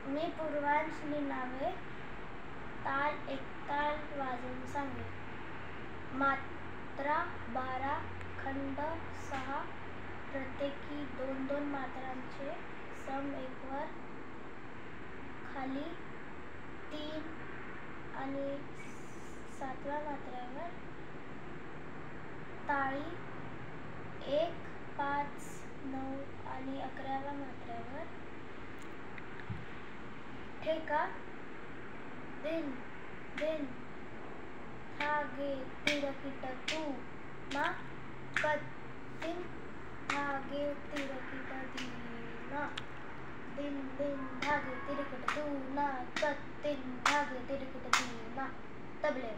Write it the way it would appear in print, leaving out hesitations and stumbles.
मी पूर्वांशनी नावे ताल एकताल वाजवून सांगे. मात्रा 12, खंड 6, प्रत्येकी 2-2 मात्रांचे सम एकवर, खाली 3 आणि 7व्या मात्र्यावर, ताळी 1, 5, 9 आणि 11व्या मात्र्यावर, ठेका दिन दिन धागे तिरकीट तू ना कत दिन धागे तिरकीट दीना दिन दिन धागे तिरकीट तू ना कत दिन धागे तिरकीट दीना. तबले